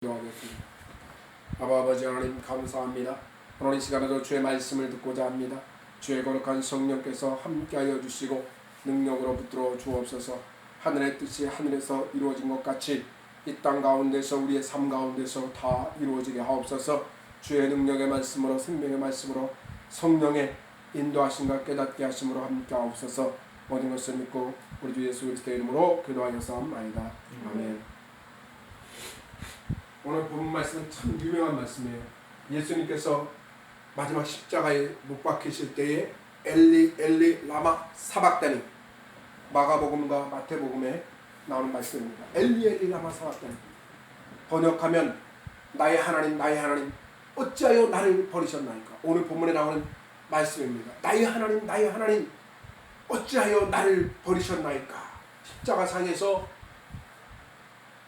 기도하겠습니다. 아버지 하나님 감사합니다. 오늘 이 시간에도 주의 말씀을 듣고자 합니다. 주의 거룩한 성령께서 함께하여 주시고 능력으로 붙들어 주옵소서. 하늘의 뜻이 하늘에서 이루어진 것 같이 이 땅 가운데서 우리의 삶 가운데서 다 이루어지게 하옵소서. 주의 능력의 말씀으로 생명의 말씀으로 성령의 인도하심과 깨닫게 하심으로 함께하옵소서. 모든 것을 믿고 우리 주 예수 그리스도의 이름으로 기도하였사옵나이다. 아멘. 오늘 본 말씀은 참 유명한 말씀이에요. 예수님께서 마지막 십자가에 못 박히실 때에 엘리 엘리 라마 사박다니, 마가복음과 마태복음에 나오는 말씀입니다. 엘리 엘리 라마 사박다니, 번역하면 나의 하나님 나의 하나님 어찌하여 나를 버리셨나이까. 오늘 본문에 나오는 말씀입니다. 나의 하나님 나의 하나님 어찌하여 나를 버리셨나이까. 십자가상에서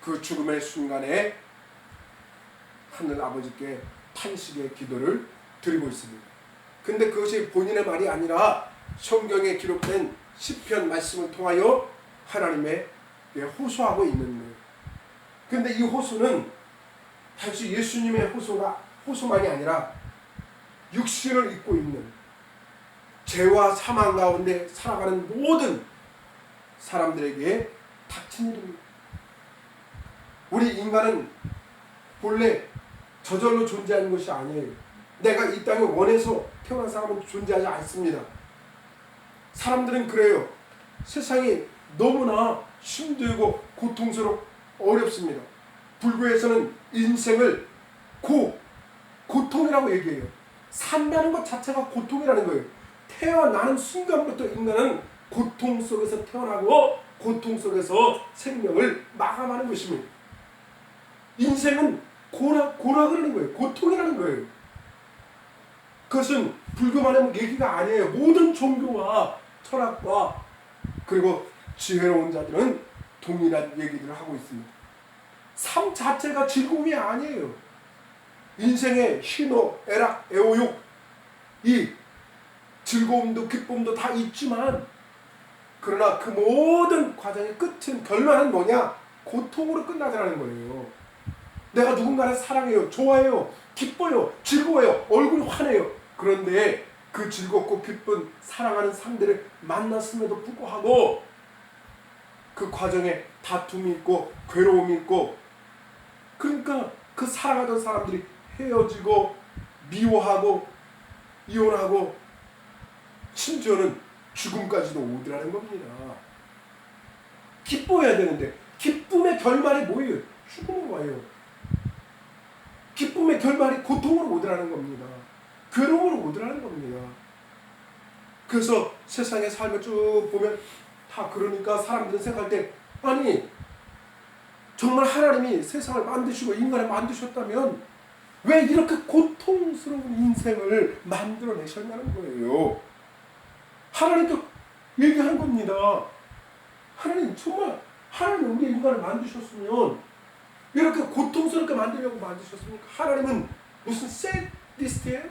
그 죽음의 순간에 하늘 아버지께 탄식의 기도를 드리고 있습니다. 근데 그것이 본인의 말이 아니라 성경에 기록된 시편 말씀을 통하여 하나님의 호소하고 있는 거예요. 근데 이 호소는 단지 예수님의 호소만이 아니라 육신을 입고 있는 죄와 사망 가운데 살아가는 모든 사람들에게 닥친 일입니다. 우리 인간은 본래 저절로 존재하는 것이 아니에요. 내가 이 땅에 원해서 태어난 사람은 존재하지 않습니다. 사람들은 그래요. 세상이 너무나 힘들고 고통스럽고 어렵습니다. 불교에서는 인생을 고통이라고 얘기해요. 산다는 것 자체가 고통이라는 거예요. 태어나는 순간부터 인간은 고통 속에서 태어나고 고통 속에서 생명을 마감하는 것입니다. 인생은 고라 그러는 거예요. 고통이라는 거예요. 그것은 불교만의 얘기가 아니에요. 모든 종교와 철학과 그리고 지혜로운 자들은 동일한 얘기들을 하고 있습니다. 삶 자체가 즐거움이 아니에요. 인생의 희노, 애락, 애호욕, 이 즐거움도 기쁨도 다 있지만 그러나 그 모든 과정의 끝은 결론은 뭐냐? 고통으로 끝나자는 거예요. 내가 누군가를 사랑해요, 좋아해요, 기뻐요, 즐거워요, 얼굴이 환해요. 그런데 그 즐겁고 기쁜 사랑하는 상대를 만났음에도 불구하고 그 과정에 다툼이 있고 괴로움이 있고, 그러니까 그 사랑하던 사람들이 헤어지고 미워하고 이혼하고 심지어는 죽음까지도 오더라는 겁니다. 기뻐해야 되는데 기쁨의 결말이 뭐예요? 죽음으로 와요. 기쁨의 결말이 고통으로 오더라는 겁니다. 괴로움으로 오더라는 겁니다. 그래서 세상의 삶을 쭉 보면 다 그러니까 사람들은 생각할 때, 아니 정말 하나님이 세상을 만드시고 인간을 만드셨다면 왜 이렇게 고통스러운 인생을 만들어내셨냐는 거예요. 하나님도 얘기하는 겁니다. 하나님 정말 하나님 우리 인간을 만드셨으면 이렇게 고통스럽게 만들려고 만드셨습니까? 하나님은 무슨 세디스트예요?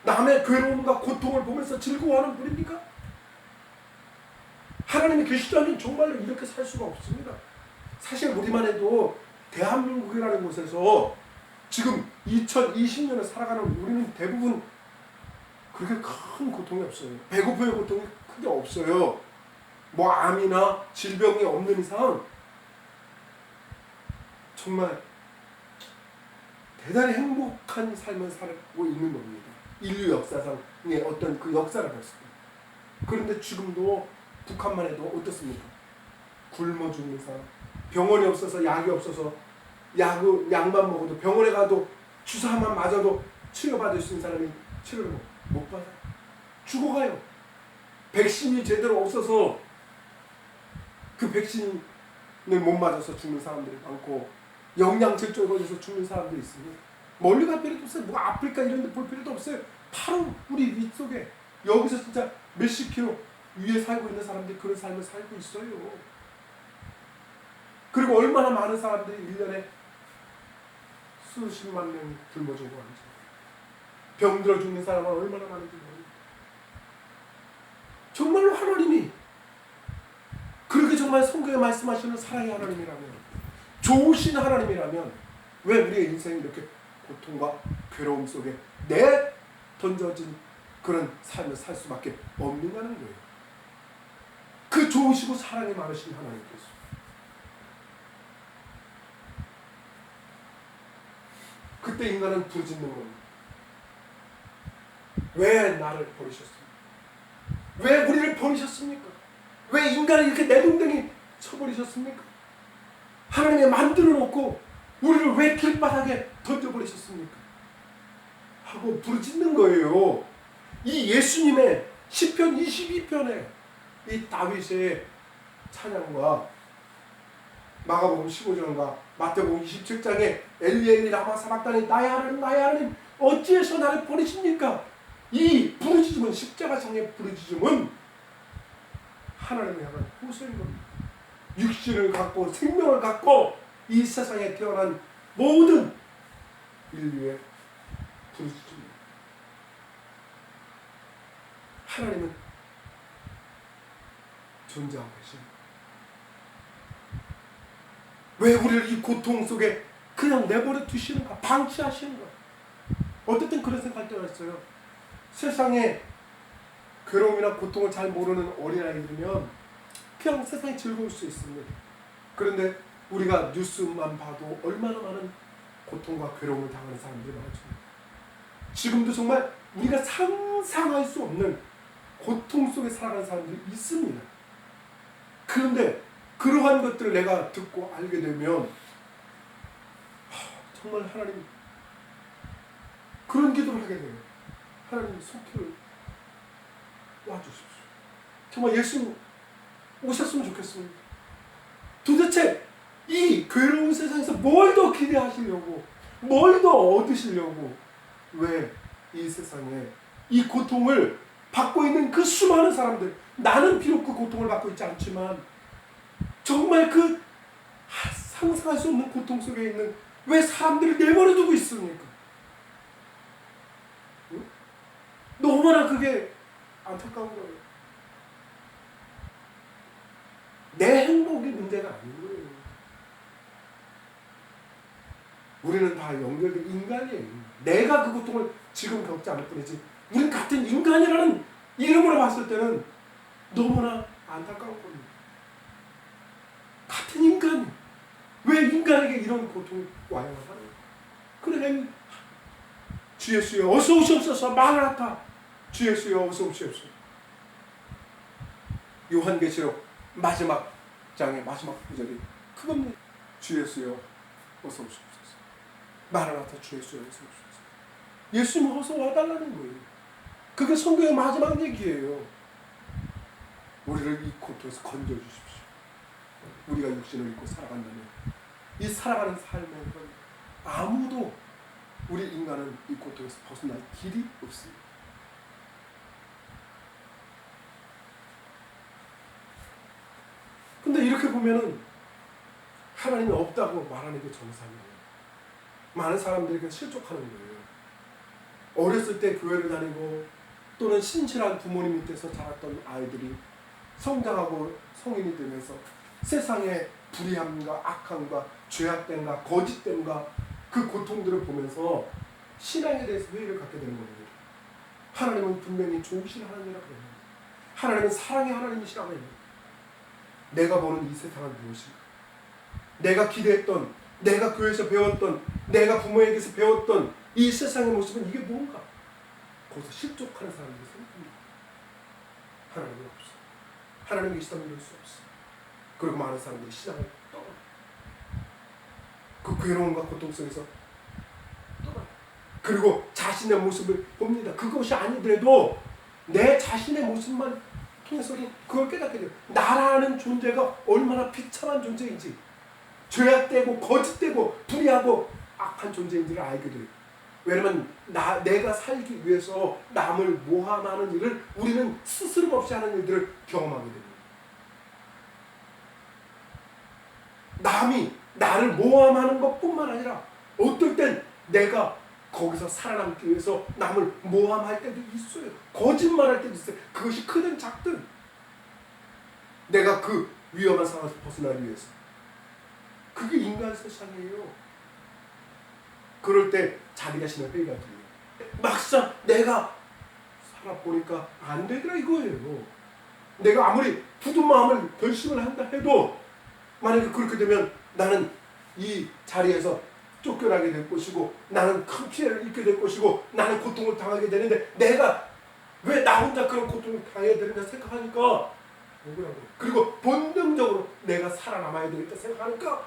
남의 괴로움과 고통을 보면서 즐거워하는 분입니까? 하나님이 계시다면 정말로 이렇게 살 수가 없습니다. 사실 우리만 해도 대한민국이라는 곳에서 지금 2020년을 살아가는 우리는 대부분 그렇게 큰 고통이 없어요. 배고픔의 고통이 크게 없어요. 뭐 암이나 질병이 없는 이상 정말 대단히 행복한 삶을 살고 있는 겁니다. 인류 역사상의 어떤 그 역사를 봤습니다. 그런데 지금도 북한만 해도 어떻습니까? 굶어 죽는 사람, 병원이 없어서 약이 없어서 약만 먹어도 병원에 가도 주사만 맞아도 치료받을 수 있는 사람이 치료를 못 받아요. 죽어가요. 백신이 제대로 없어서 그 백신을 못 맞아서 죽는 사람들이 많고, 영양실조에 걸려서 죽는 사람들이 있습니다. 멀리 갈 필요도 없어요. 뭐 아프리카 이런 데 볼 필요도 없어요. 바로 우리 윗속에, 여기서 진짜 몇십 킬로 위에 살고 있는 사람들이 그런 삶을 살고 있어요. 그리고 얼마나 많은 사람들이 1년에 수십만 명이 굶어 죽고 하는지, 병들어 죽는 사람은 얼마나 많은지 모릅니다. 정말로 하나님이 그렇게 정말 성경에 말씀하시는 사랑의 하나님이라면 좋으신 하나님이라면 왜 우리의 인생이 이렇게 고통과 괴로움 속에 내 던져진 그런 삶을 살 수밖에 없는가는 거예요. 그 좋으시고 사랑이 많으신 하나님께서 그때 인간은 부르짖는 겁니다. 왜 나를 버리셨습니까? 왜 우리를 버리셨습니까? 왜 인간을 이렇게 내동댕이 쳐버리셨습니까? 하나님이 만들어 놓고 우리를 왜 길바닥에 던져버리셨습니까? 하고 부르짖는 거예요. 이 예수님의 시편 22편에 이 다윗의 찬양과 마가복음 15장과 마태복음 27장에 엘리 라마 사박다니 나의 하나님 나의 하나님 어찌해서 나를 버리십니까? 이 부르짖음은 십자가상의 부르짖음은 하나님을 향한 호소인 겁니다. 육신을 갖고 생명을 갖고 이 세상에 태어난 모든 인류의 부르짖음입니다. 하나님은 존재하고 계십니다. 왜 우리를 이 고통 속에 그냥 내버려 두시는가? 방치하시는가? 어쨌든 그런 생각할 때가 있어요. 세상에 괴로움이나 고통을 잘 모르는 어린아이들이면 그냥 세상이 즐거울 수 있습니다. 그런데 우리가 뉴스만 봐도 얼마나 많은 고통과 괴로움을 당하는 사람들이 많죠. 지금도 정말 우리가 상상할 수 없는 고통 속에 살아가는 사람들이 있습니다. 그런데 그러한 것들을 내가 듣고 알게 되면 정말 하나님 그런 기도를 하게 돼요. 하나님 속히 와주십시오. 정말 예수님 오셨으면 좋겠습니다. 도대체 이 괴로운 세상에서 뭘 더 기대하시려고, 뭘 더 얻으시려고 왜 이 세상에 이 고통을 받고 있는 그 수많은 사람들, 나는 비록 그 고통을 받고 있지 않지만 정말 그 상상할 수 없는 고통 속에 있는 왜 사람들을 내버려 두고 있습니까? 응? 너무나 그게 안타까운 거예요. 내 행복이 문제가 아닌 거예요. 우리는 다 연결된 인간이에요. 내가 그 고통을 지금 겪지 않을 뿐이지 우리는 같은 인간이라는 이름으로 봤을 때는 너무나 안타까운 겁니다. 같은 인간. 왜 인간에게 이런 고통이 와야 하나요? 그래, 주 예수여 어서 오시옵소서. 마라나타. 주 예수여 어서 오시옵소서. 요한계시록 마지막 장의 마지막 구절이 그겁니다. 주 예수여 어서 오시옵소서. 마라나타. 주 예수여 어서 오시옵소서. 예수님 어서 와달라는 거예요. 그게 성경의 마지막 얘기예요. 우리를 이 고통에서 건져주십시오. 우리가 육신을 입고 살아간다면 이 살아가는 삶에는 아무도 우리 인간은 이 고통에서 벗어날 길이 없습니다. 근데 이렇게 보면은 하나님이 없다고 말하는 게 정상이에요. 많은 사람들에게 실족하는 거예요. 어렸을 때 교회를 다니고 또는 신실한 부모님 밑에서 자랐던 아이들이 성장하고 성인이 되면서 세상의 불의함과 악함과 죄악됨과 거짓됨과 그 고통들을 보면서 신앙에 대해서 회의를 갖게 되는 겁니다. 하나님은 분명히 좋으신 하나님이라고 합니다. 하나님은 사랑의 하나님이시라고 합니다. 내가 보는 이 세상은 무엇인가? 내가 기대했던, 내가 교회에서 배웠던, 내가 부모에게서 배웠던 이 세상의 모습은 이게 뭔가? 거기서 실족하는 사람들이 생깁니다. 하나님이 없어. 하나님이 계시다면 이럴 수 없어. 그리고 많은 사람들이 시장을 떠나. 그 괴로움과 고통 속에서 떠나. 그리고 자신의 모습을 봅니다. 그것이 아니더라도 내 자신의 모습만 통해서도 그걸 깨닫게 돼요. 나라는 존재가 얼마나 비참한 존재인지, 죄악되고 거짓되고 불의하고 악한 존재인지를 알게 돼요. 왜냐면 내가 살기 위해서 남을 모함하는 일을 우리는 스스럼 없이 하는 일들을 경험하게 됩니다. 남이 나를 모함하는 것뿐만 아니라 어떨 땐 내가 거기서 살아남기 위해서 남을 모함할 때도 있어요. 거짓말할 때도 있어요. 그것이 크든 작든 내가 그 위험한 상황에서 벗어나기 위해서. 그게 인간 세상이에요. 그럴 때 자기 자신을 회개가 들려요. 막상 내가 살아보니까 안 되더라 이거예요. 내가 아무리 굳은 마음을 결심을 한다 해도 만약에 그렇게 되면 나는 이 자리에서 쫓겨나게 될 것이고 나는 큰 피해를 입게 될 것이고 나는 고통을 당하게 되는데 내가 왜 나 혼자 그런 고통을 당해야 되는가 생각하니까 억울하고 그리고 본능적으로 내가 살아남아야 되겠다 생각하니까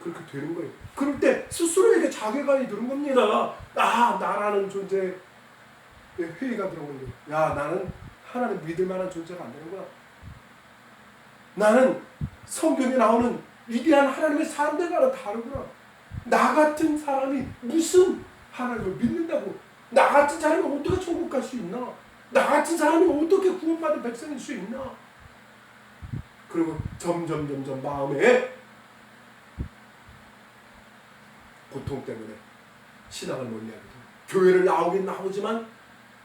그렇게 되는 거예요. 그럴 때 스스로에게 자괴감이 드는 겁니다. 아, 나라는 존재에 회의가 들어오는 거예요. 야, 나는 하나님 믿을 만한 존재가 안 되는구나. 나는 성경에 나오는 위대한 하나님의 사람들과는 다르구나. 나 같은 사람이 무슨 하나님을 믿는다고? 나 같은 사람이 어떻게 천국 갈 수 있나? 나 같은 사람이 어떻게 구원받은 백성일 수 있나? 그리고 점점 마음에 고통 때문에 신앙을 멀리하게 돼요. 교회를 나오긴 나오지만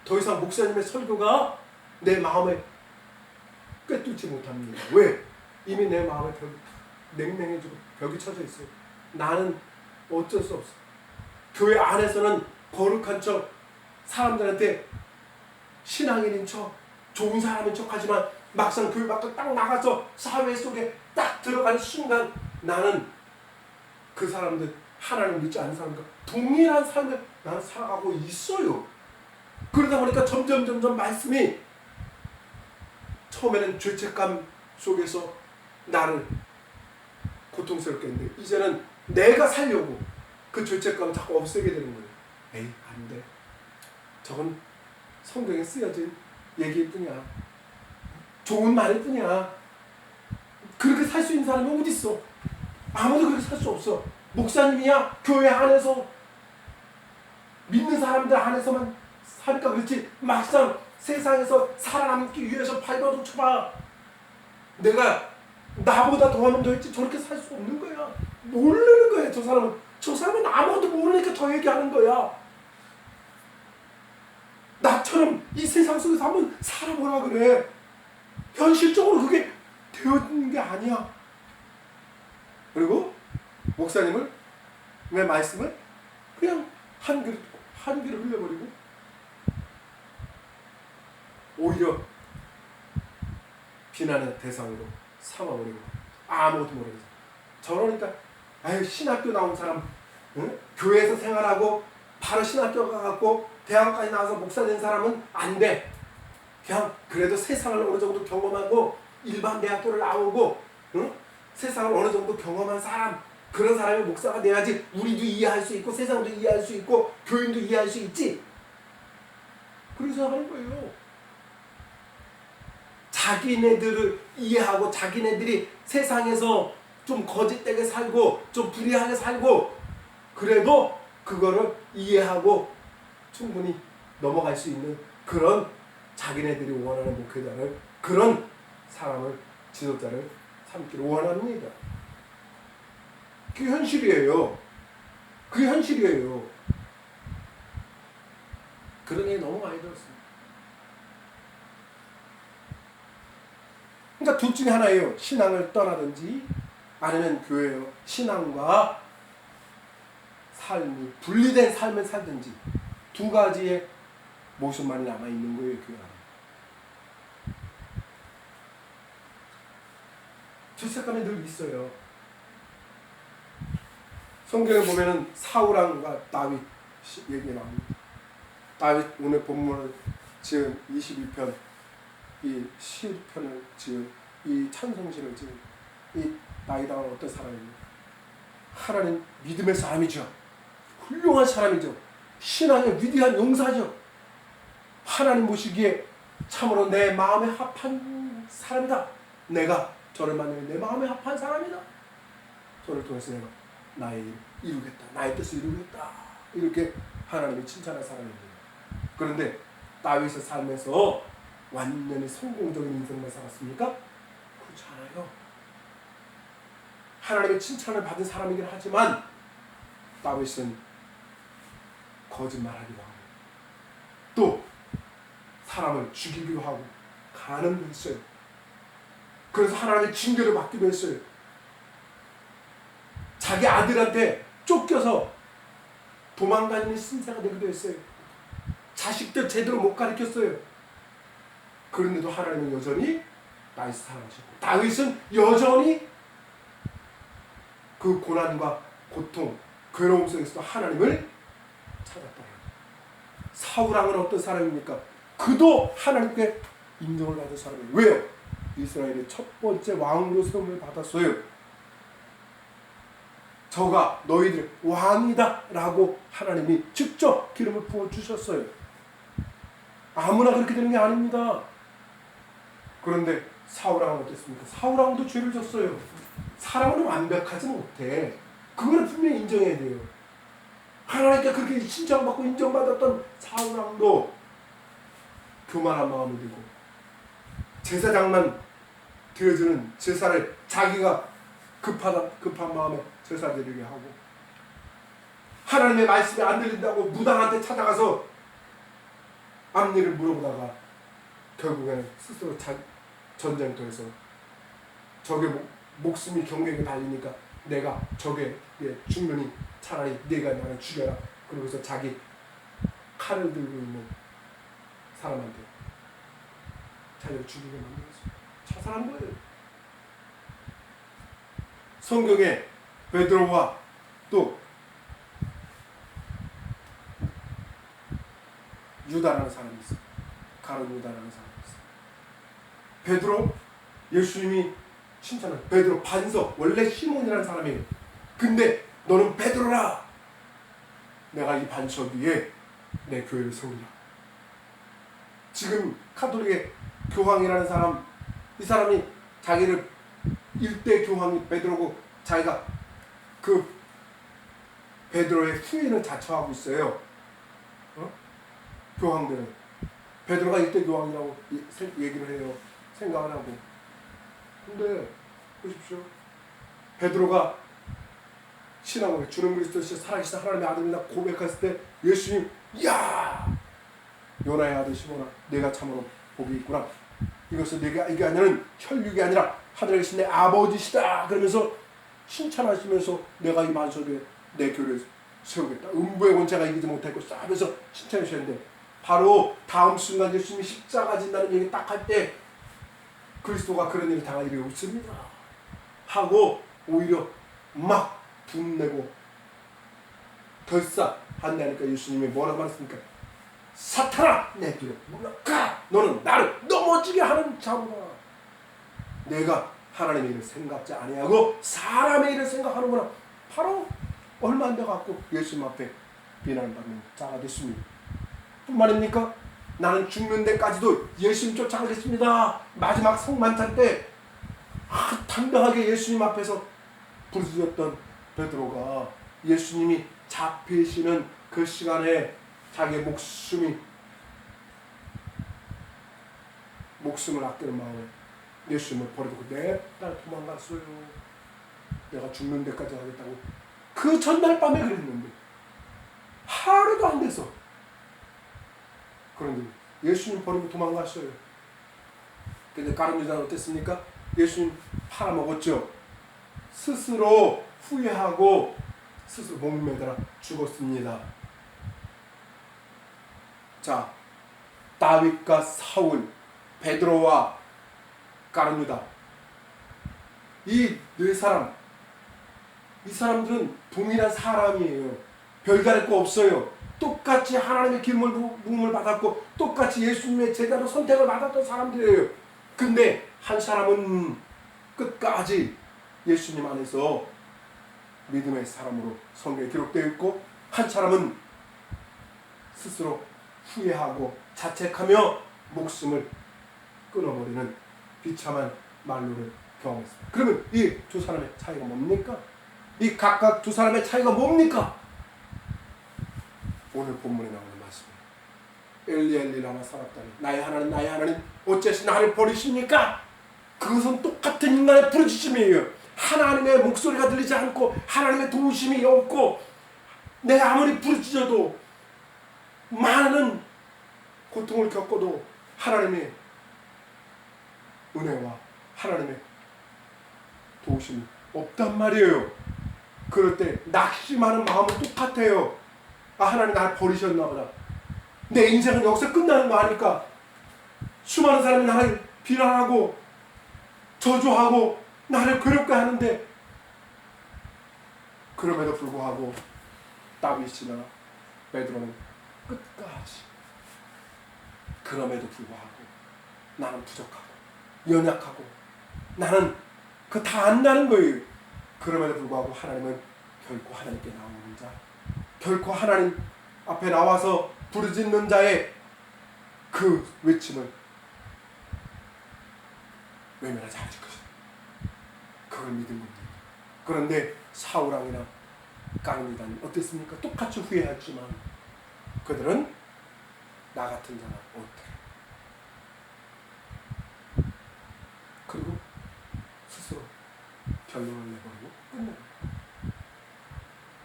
더 이상 목사님의 설교가 내 마음에 꿰뚫지 못합니다. 왜? 이미 내 마음에 벽이 냉랭해지고 벽이 쳐져 있어요. 나는 어쩔 수 없어. 교회 안에서는 거룩한 척, 사람들한테 신앙인인 척, 좋은 사람인 척 하지만 막상 교회 밖에 딱 나가서 사회 속에 딱 들어가는 순간 나는 그 사람들, 하나님을 믿지 않는 사람과 동일한 삶을 나는 살아가고 있어요. 그러다 보니까 점점 말씀이 처음에는 죄책감 속에서 나를 고통스럽게 했는데 이제는 내가 살려고 그 죄책감을 자꾸 없애게 되는 거예요. 에이, 안 돼. 저건 성경에 쓰여진 얘기일 뿐이야. 좋은 말일 뿐이야. 그렇게 살 수 있는 사람이 어디 있어? 아무도 그렇게 살 수 없어. 목사님이야 교회 안에서 믿는 사람들 안에서만 사니까 그렇지 막상 세상에서 살아남기 위해서 발버둥 쳐봐. 내가 나보다 더하면 더했지 저렇게 살 수 없는 거야. 모르는 거야. 저 사람은 아무것도 모르니까 더 얘기하는 거야. 나처럼 이 세상 속에서 한번 살아보라 그래. 현실적으로 그게 되어있는 게 아니야. 그리고 목사님의 말씀을 그냥 한 귀로 흘려버리고 오히려 비난의 대상으로 삼아버리고 아무것도 모르면서 저러니까 아유 신학교 나온 사람 응? 교회에서 생활하고 바로 신학교 가갖고 대학까지 나와서 목사 된 사람은 안 돼. 그냥 그래도 세상을 어느 정도 경험하고 일반 대학교를 나오고 응? 세상을 어느 정도 경험한 사람 그런 사람이 목사가 돼야지 우리도 이해할 수 있고 세상도 이해할 수 있고 교인도 이해할 수 있지. 그래서 하는 거예요. 자기네들을 이해하고 자기네들이 세상에서 좀 거짓되게 살고 좀 불의하게 살고 그래도 그거를 이해하고 충분히 넘어갈 수 있는 그런 자기네들이 원하는 목회자를 그런 사람을 지도자를 삼기를 원합니다. 그게 현실이에요. 그게 현실이에요. 그런 얘기 너무 많이 들었습니다. 그러니까 둘 중에 하나예요. 신앙을 떠나든지 아니면 교회요. 신앙과 삶이 분리된 삶을 살든지 두 가지의 모습만이 남아있는 거예요. 교회 안에. 죄책감이 늘 있어요. 성경에 보면은 사울왕과 다윗 얘기 나옵니다. 다윗 오늘 본문을 지은 22편 이 시편을 지은 이 찬송시를 지은 이 다윗왕은 어떤 사람입니까? 하나님 믿음의 사람이죠. 훌륭한 사람이죠. 신앙의 위대한 용사죠. 하나님 보시기에 참으로 내 마음에 합한 사람이다. 내가 저를 만나면 내 마음에 합한 사람이다. 저를 통해서 내가 나의 일 이루겠다. 나의 뜻을 이루겠다. 이렇게 하나님이 칭찬할 사람입니다. 그런데 다윗의 삶에서 완전히 성공적인 인생만 살았습니까? 그렇지 않아요. 하나님의 칭찬을 받은 사람이긴 하지만 다윗은 거짓말하기도 하고 또 사람을 죽이기도 하고 가늠도 했어요. 그래서 하나님의 징계를 받기도 했어요. 자기 아들한테 쫓겨서 도망다니는 신세가 되기도 했어요. 자식들 제대로 못 가르쳤어요. 그런데도 하나님은 여전히 다윗을 사랑하셨고, 다윗은 여전히 그 고난과 고통, 괴로움 속에서도 하나님을 찾았다. 사울왕은 어떤 사람입니까? 그도 하나님께 인정을 받은 사람이에요. 왜요? 이스라엘의 첫 번째 왕으로 세움을 받았어요. 저가 너희들 왕이다 라고 하나님이 직접 기름을 부어주셨어요. 아무나 그렇게 되는 게 아닙니다. 그런데 사울왕은 어땠습니까? 사울왕도 죄를 졌어요. 사람은 완벽하지 못해. 그거를 분명히 인정해야 돼요. 하나님께 그렇게 칭찬받고 인정받았던 사울왕도 교만한 마음이 들고 제사장만 되어주는 제사를 자기가 급한 마음에 제사 드리게 하고, 하나님의 말씀이 안 들린다고 무당한테 찾아가서 앞일을 물어보다가 결국에는 스스로 전쟁터에서 적의 목숨이 경계에 달리니까 내가 적의 죽느니 차라리 네가 나를 죽여라. 그러고서 자기 칼을 들고 있는 사람한테 자기를 죽이게 만들었어요. 자살한 거예요. 성경에 베드로와 또 유다라는 사람이 있어요. 가룟 유다라는 사람이 있어요. 베드로, 예수님이 칭찬한 베드로 반석, 원래 시몬이라는 사람이에요. 근데 너는 베드로라. 내가 이 반석 위에 내 교회를 세우리라. 지금 카톨릭의 교황이라는 사람, 이 사람이 자기를 일대 교황이 베드로고 자기가 그 베드로의 후예는 자처하고 있어요. 교황들은 베드로가 일대 교황이라고 얘기를 해요. 생각을 하고. 근데 보십시오. 베드로가 신앙을 주는 그리스도시 살아계신 하나님의 아들이라 고백했을 때 예수님, 야, 요나의 아들 시몬아, 내가 참으로 복이 있구나. 이것은 내가 이게 아니라 혈육이 아니라 하늘에 계신 내 아버지시다. 그러면서 칭찬하시면서 내가 이 반석에 내 교회를 세우겠다. 음부의 권세가 이기지 못할 것이다 하면서 칭찬하셨는데, 바로 다음 순간 예수님이 십자가 진다는 얘기 딱 할 때 그리스도가 그런 일을 당할 일이 없습니다 하고 오히려 막 분내고 덜싸 한다니까 예수님이 뭐라고 말했습니까? 사탄아, 내 뒤로 물러가. 너는 나를 넘어지게 하는 자로다. 내가 하나님의 일을 생각지 아니하고 사람의 일을 생각하는구나. 바로 얼마 안 돼갖고 예수님 앞에 비난받는 자가 됐습니다. 뿐만입니까? 나는 죽는 데까지도 예수님 쫓아가겠습니다. 마지막 성만찬 때 당당하게 예수님 앞에서 부르짖었던 베드로가 예수님이 잡히시는 그 시간에 자기의 목숨을 아끼는 마음에 예수님을 버리고 냅다 도망갔어요. 내가 죽는 데까지 가겠다고. 그 전날 밤에 그랬는데 하루도 안 돼서. 그런데 예수님 버리고 도망갔어요. 근데 가룟 유다는 어땠습니까? 예수님 팔아먹었죠. 스스로 후회하고 스스로 목매달아 죽었습니다. 자, 다윗과 사울, 베드로와 가룟 유다, 이 네 사람, 이 사람들은 동일한 사람이에요. 별다를 거 없어요. 똑같이 하나님의 기름을 부음을 받았고 똑같이 예수님의 제자로 선택을 받았던 사람들이에요. 근데 한 사람은 끝까지 예수님 안에서 믿음의 사람으로 성경에 기록되어 있고, 한 사람은 스스로 후회하고 자책하며 목숨을 끊어버리는 비참한 만로를 경험했습니다. 그러면 이 두 사람의 차이가 뭡니까? 이 각각 두 사람의 차이가 뭡니까? 오늘 본문에 나오는 말씀이에요. 엘리 엘리 라마 사박다니, 나의 하나님 나의 하나님 어째서 나를 버리십니까? 그것은 똑같은 인간의 부르짖음이에요. 하나님의 목소리가 들리지 않고 하나님의 도우심이 없고 내가 아무리 부르짖어도 많은 고통을 겪어도 하나님의 은혜와 하나님의 도우심이 없단 말이에요. 그럴 때 낙심하는 마음은 똑같아요. 아, 하나님 나를 버리셨나 보다. 내 인생은 여기서 끝나는 거 아닐까. 수많은 사람이 나를 비난하고 저주하고 나를 괴롭게 하는데, 그럼에도 불구하고 다윗이나 베드로는 끝까지 그럼에도 불구하고 나는 부족하고 연약하고 나는 그 다 안다는 거예요. 그럼에도 불구하고 하나님은 결코 하나님께 나오는 자, 결코 하나님 앞에 나와서 부르짖는 자의 그 외침을 외면하지 않을 것이다. 그걸 믿은 겁니다. 그런데 사울왕이나 깡미단이 어땠습니까? 똑같이 후회했지만 그들은 나 같은 자는 어떻게, 그리고 스스로 결론을 내버리고 끝내는 거예요.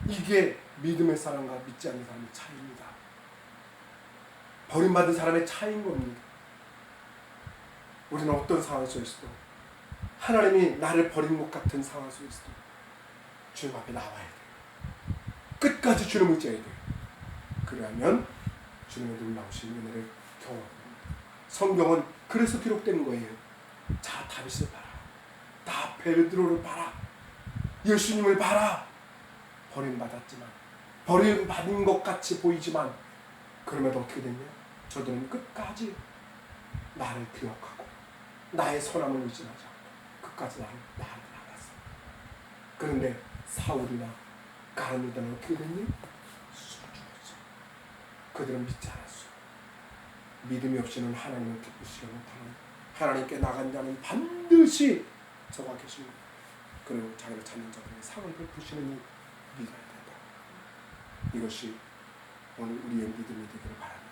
이게 믿음의 사람과 믿지 않는 사람의 차이입니다. 버림받은 사람의 차이인 겁니다. 우리는 어떤 상황 속에서도, 하나님이 나를 버린 것 같은 상황 속에서도 주님 앞에 나와야 돼요. 끝까지 주님을 의지해야 돼요. 그러면 주님의 놀라우신 은혜를 경험합니다. 성경은 그래서 기록된 거예요. 자, 다윗을 봐라. 나 베드로를 봐라. 예수님을 봐라. 버림받았지만, 버림받은 것 같이 보이지만, 그럼에도 어떻게 됐냐? 저들은 끝까지 나를 기억하고 나의 선함을 의심하지 않고 끝까지 나를 나갔어. 그런데 사울이나 가룟유다는 어떻게 됐니? 숨죽었어. 그들은 믿지 않았어. 믿음이 없이는 하나님을 기쁘시게 못하는, 하나님께 나간 자는 반드시 저와 계십니다. 그리고 자기를 찾는 자들에게 상을 베푸시는 이 믿어야 된다. 이것이 오늘 우리의 믿음이 되기를 바랍니다.